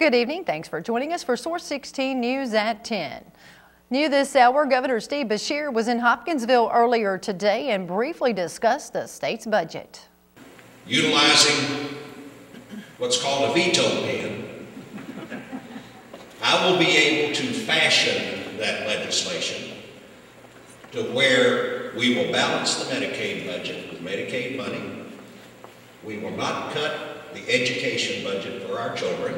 Good evening. Thanks for joining us for Source 16 News at 10. New this hour, Governor Steve Beshear was in Hopkinsville earlier today and briefly discussed the state's budget. Utilizing what's called a veto pen, I will be able to fashion that legislation to where we will balance the Medicaid budget with Medicaid money. We will not cut the education budget for our children,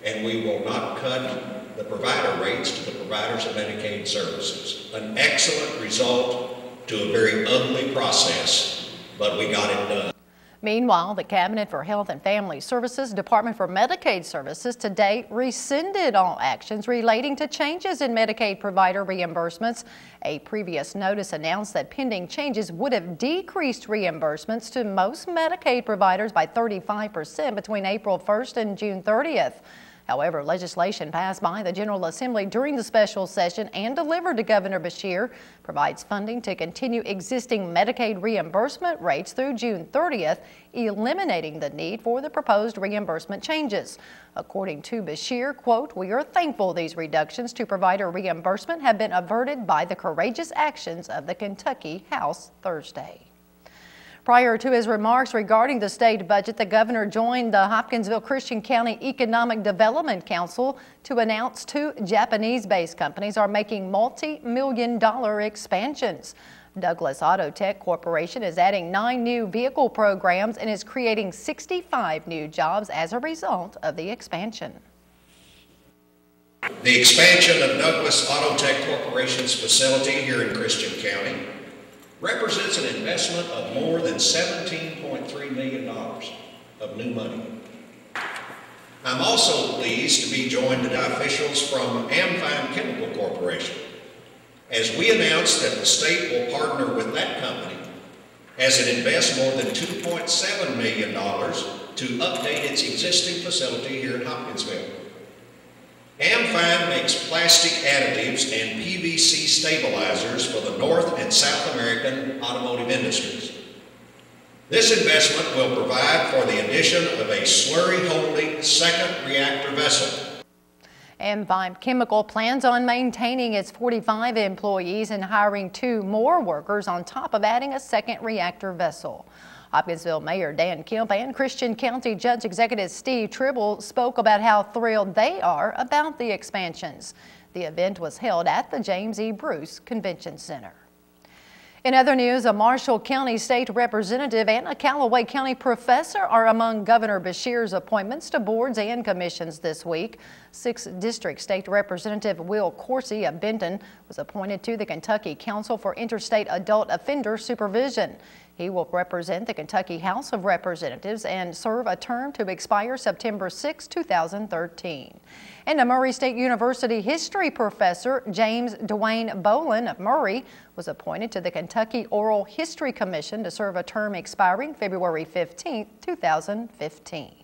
and we will not cut the provider rates to the providers of Medicaid services. An excellent result to a very ugly process, but we got it done. Meanwhile, the Cabinet for Health and Family Services, Department for Medicaid Services today rescinded all actions relating to changes in Medicaid provider reimbursements. A previous notice announced that pending changes would have decreased reimbursements to most Medicaid providers by 35% between April 1st and June 30th. However, legislation passed by the General Assembly during the special session and delivered to Governor Beshear provides funding to continue existing Medicaid reimbursement rates through June 30th, eliminating the need for the proposed reimbursement changes. According to Beshear, quote, "We are thankful these reductions to provider reimbursement have been averted by the courageous actions of the Kentucky House Thursday." Prior to his remarks regarding the state budget, the governor joined the Hopkinsville Christian County Economic Development Council to announce two Japanese-based companies are making multi-million-dollar expansions. Douglas Auto Tech Corporation is adding 9 new vehicle programs and is creating 65 new jobs as a result of the expansion. The expansion of Douglas Auto Tech Corporation's facility here in Christian County represents an investment of more than $17.3 million of new money. I'm also pleased to be joined by officials from Chemical Corporation as we announced that the state will partner with that company as it invests more than $2.7 million to update its existing facility here in Hopkinsville. AmFine makes plastic additives and PVC stabilizers for the North and South American automotive industries. This investment will provide for the addition of a slurry-holding second reactor vessel. AmFine Chemical plans on maintaining its 45 employees and hiring 2 more workers on top of adding a second reactor vessel. Hopkinsville Mayor Dan Kemp and Christian County Judge Executive Steve Tribble spoke about how thrilled they are about the expansions. The event was held at the James E. Bruce Convention Center. In other news, a Marshall County State Representative and a Callaway County professor are among Governor Beshear's appointments to boards and commissions this week. 6th District State Representative Will Coursey of Benton was appointed to the Kentucky Council for Interstate Adult Offender Supervision. He will represent the Kentucky House of Representatives and serve a term to expire September 6, 2013. And a Murray State University history professor, James Dwayne Bolin of Murray, was appointed to the Kentucky Oral History Commission to serve a term expiring February 15, 2015.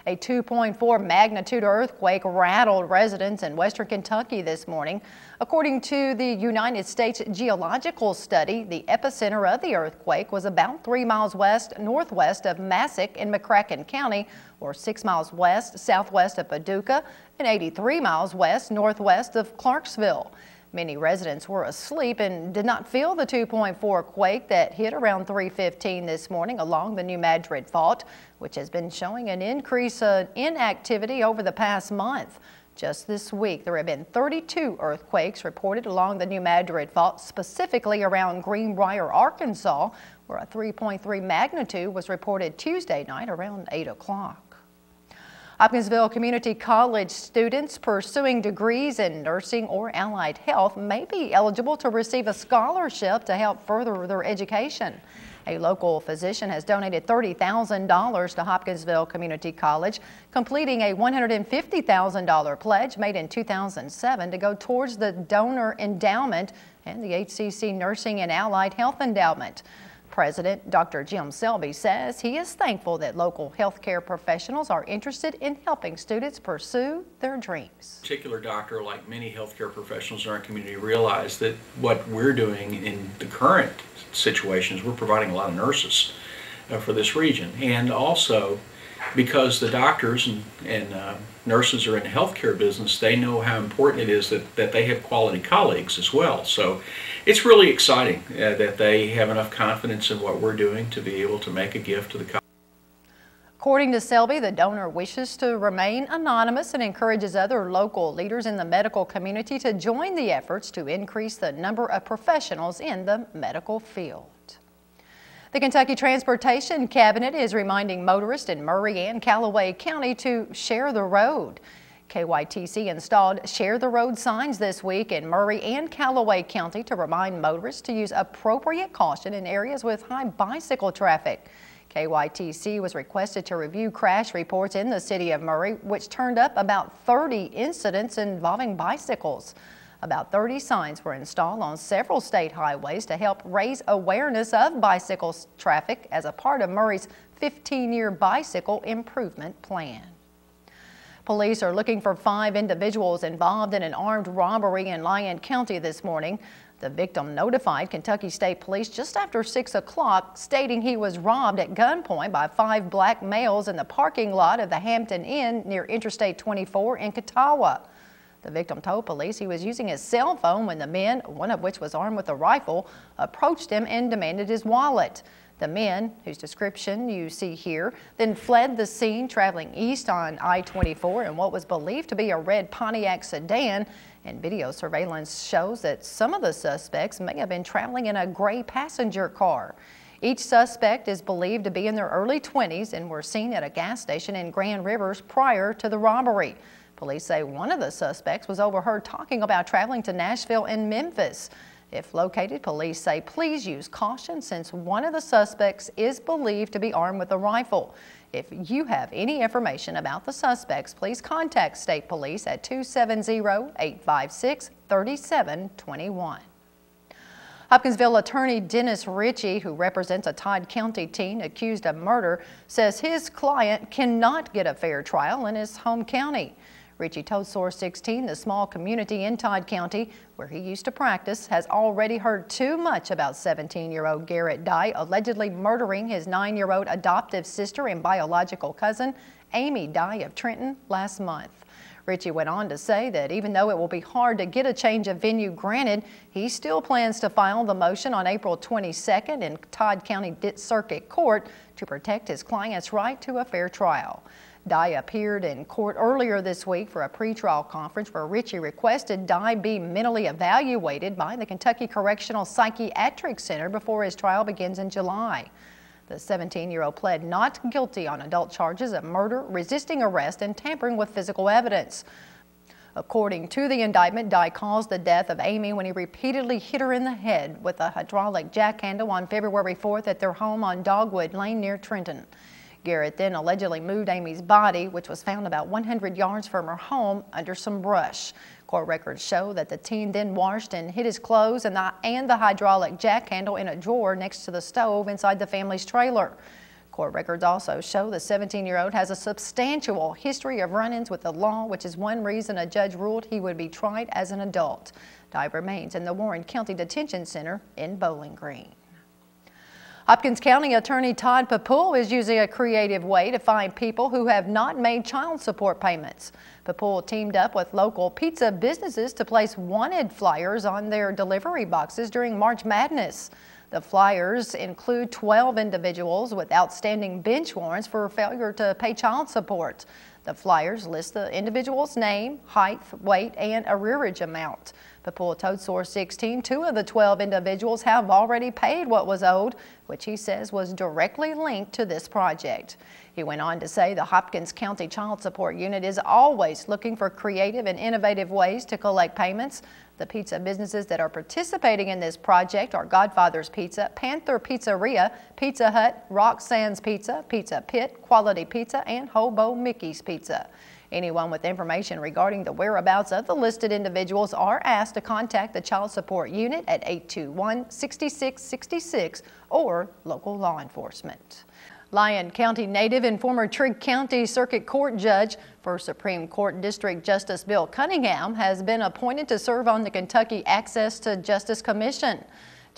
A 2.4 magnitude earthquake rattled residents in western Kentucky this morning. According to the United States Geological Study, the epicenter of the earthquake was about 3 miles west-northwest of Massac in McCracken County, or 6 miles west-southwest of Paducah, and 83 miles west-northwest of Clarksville. Many residents were asleep and did not feel the 2.4 quake that hit around 3:15 this morning along the New Madrid Fault, which has been showing an increase in activity over the past month. Just this week, there have been 32 earthquakes reported along the New Madrid Fault, specifically around Greenbrier, Arkansas, where a 3.3 magnitude was reported Tuesday night around 8 o'clock. Hopkinsville Community College students pursuing degrees in nursing or allied health may be eligible to receive a scholarship to help further their education. A local physician has donated $30,000 to Hopkinsville Community College, completing a $150,000 pledge made in 2007 to go towards the donor endowment and the HCC Nursing and Allied Health Endowment. President Dr. Jim Selby says he is thankful that local healthcare professionals are interested in helping students pursue their dreams. A particular doctor, like many healthcare professionals in our community, realize that what we're doing in the current situation is we're providing a lot of nurses for this region, and also because the doctors and nurses are in the healthcare business, they know how important it is that they have quality colleagues as well. So it's really exciting that they have enough confidence in what we're doing to be able to make a gift to the college. According to Selby, the donor wishes to remain anonymous and encourages other local leaders in the medical community to join the efforts to increase the number of professionals in the medical field. The Kentucky Transportation Cabinet is reminding motorists in Murray and Callaway County to share the road. KYTC installed Share the Road signs this week in Murray and Callaway County to remind motorists to use appropriate caution in areas with high bicycle traffic. KYTC was requested to review crash reports in the city of Murray, which turned up about 30 incidents involving bicycles. About 30 signs were installed on several state highways to help raise awareness of bicycle traffic as a part of Murray's 15-year bicycle improvement plan. Police are looking for 5 individuals involved in an armed robbery in Lyon County this morning. The victim notified Kentucky State Police just after 6 o'clock, stating he was robbed at gunpoint by 5 black males in the parking lot of the Hampton Inn near Interstate 24 in Catawba. The victim told police he was using his cell phone when the men, one of which was armed with a rifle, approached him and demanded his wallet. The men, whose description you see here, then fled the scene traveling east on I-24 in what was believed to be a red Pontiac sedan, and video surveillance shows that some of the suspects may have been traveling in a gray passenger car. Each suspect is believed to be in their early 20s and were seen at a gas station in Grand Rivers prior to the robbery. Police say one of the suspects was overheard talking about traveling to Nashville and Memphis. If located, police say please use caution since one of the suspects is believed to be armed with a rifle. If you have any information about the suspects, please contact State Police at 270-856-3721. Hopkinsville attorney Dennis Ritchie, who represents a Todd County teen accused of murder, says his client cannot get a fair trial in his home county. Ritchie told Source16 the small community in Todd County, where he used to practice, has already heard too much about 17-year-old Garrett Dye allegedly murdering his 9-year-old adoptive sister and biological cousin, Amy Dye of Trenton, last month. Ritchie went on to say that even though it will be hard to get a change of venue granted, he still plans to file the motion on April 22nd in Todd County Circuit Court to protect his client's right to a fair trial. Dye appeared in court earlier this week for a pretrial conference where Ritchie requested Dye be mentally evaluated by the Kentucky Correctional Psychiatric Center before his trial begins in July. The 17-year-old pled not guilty on adult charges of murder, resisting arrest, and tampering with physical evidence. According to the indictment, Dye caused the death of Amy when he repeatedly hit her in the head with a hydraulic jack handle on February 4th at their home on Dogwood Lane near Trenton. Garrett then allegedly moved Amy's body, which was found about 100 yards from her home, under some brush. Court records show that the teen then washed and hid his clothes and the hydraulic jack handle in a drawer next to the stove inside the family's trailer. Court records also show the 17-year-old has a substantial history of run-ins with the law, which is one reason a judge ruled he would be tried as an adult. Dye remains in the Warren County Detention Center in Bowling Green. Hopkins County Attorney Todd Papool is using a creative way to find people who have not made child support payments. Papool teamed up with local pizza businesses to place wanted flyers on their delivery boxes during March Madness. The flyers include 12 individuals with outstanding bench warrants for failure to pay child support. The flyers list the individual's name, height, weight, and arrearage amount. Papool told Source16 2 of the 12 individuals have already paid what was owed, which he says was directly linked to this project. He went on to say the Hopkins County Child Support Unit is always looking for creative and innovative ways to collect payments. The pizza businesses that are participating in this project are Godfather's Pizza, Panther Pizzeria, Pizza Hut, Roxanne's Pizza, Pizza Pit, Quality Pizza, and Hobo Mickey's Pizza. Anyone with information regarding the whereabouts of the listed individuals are asked to contact the Child Support Unit at 821-6666 or local law enforcement. Lyon County native and former Trigg County Circuit Court Judge for Supreme Court District Justice Bill Cunningham has been appointed to serve on the Kentucky Access to Justice Commission.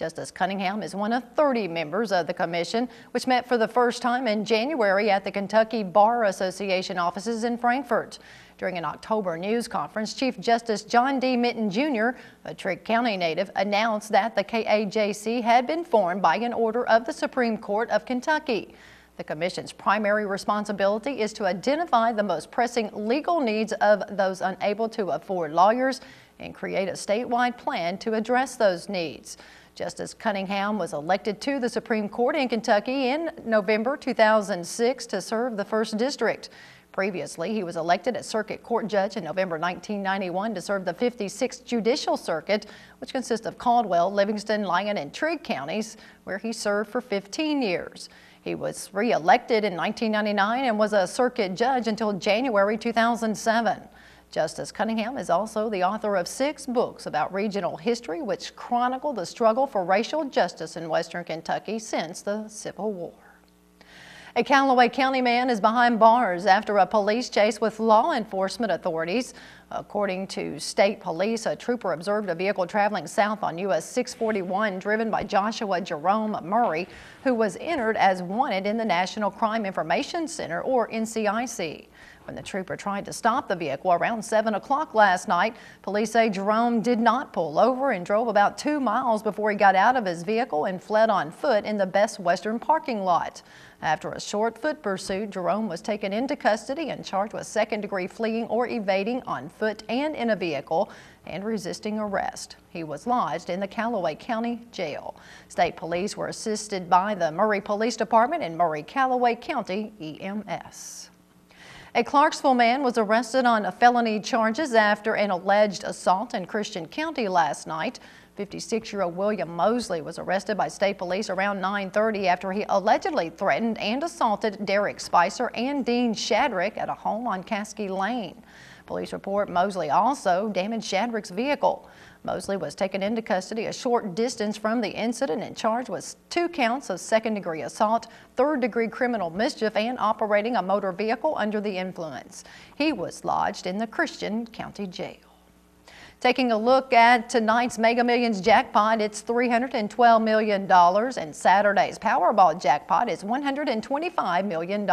Justice Cunningham is one of 30 members of the commission, which met for the first time in January at the Kentucky Bar Association offices in Frankfort. During an October news conference, Chief Justice John D. Minton Jr., a Trigg County native, announced that the KAJC had been formed by an order of the Supreme Court of Kentucky. The commission's primary responsibility is to identify the most pressing legal needs of those unable to afford lawyers and create a statewide plan to address those needs. Justice Cunningham was elected to the Supreme Court in Kentucky in November 2006 to serve the 1st District. Previously, he was elected as Circuit Court Judge in November 1991 to serve the 56th Judicial Circuit, which consists of Caldwell, Livingston, Lyon, and Trigg counties, where he served for 15 years. He was re-elected in 1999 and was a circuit judge until January 2007. Justice Cunningham is also the author of 6 books about regional history, which chronicle the struggle for racial justice in Western Kentucky since the Civil War. A Callaway County man is behind bars after a police chase with law enforcement authorities. According to state police, a trooper observed a vehicle traveling south on US 641 driven by Joshua Jerome Murray, who was entered as wanted in the National Crime Information Center, or NCIC. When the trooper tried to stop the vehicle around 7 o'clock last night, police say Jerome did not pull over and drove about 2 miles before he got out of his vehicle and fled on foot in the Best Western parking lot. After a short foot pursuit, Jerome was taken into custody and charged with second-degree fleeing or evading on foot and in a vehicle and resisting arrest. He was lodged in the Callaway County Jail. State police were assisted by the Murray Police Department and Murray-Callaway County EMS. A Clarksville man was arrested on felony charges after an alleged assault in Christian County last night. 56-year-old William Mosley was arrested by state police around 9:30 after he allegedly threatened and assaulted Derek Spicer and Dean Shadrick at a home on Caskey Lane. Police report Mosley also damaged Shadrick's vehicle. Mosley was taken into custody a short distance from the incident and charged with 2 counts of second-degree assault, third-degree criminal mischief, and operating a motor vehicle under the influence. He was lodged in the Christian County Jail. Taking a look at tonight's Mega Millions jackpot, it's $312 million, and Saturday's Powerball jackpot is $125 million.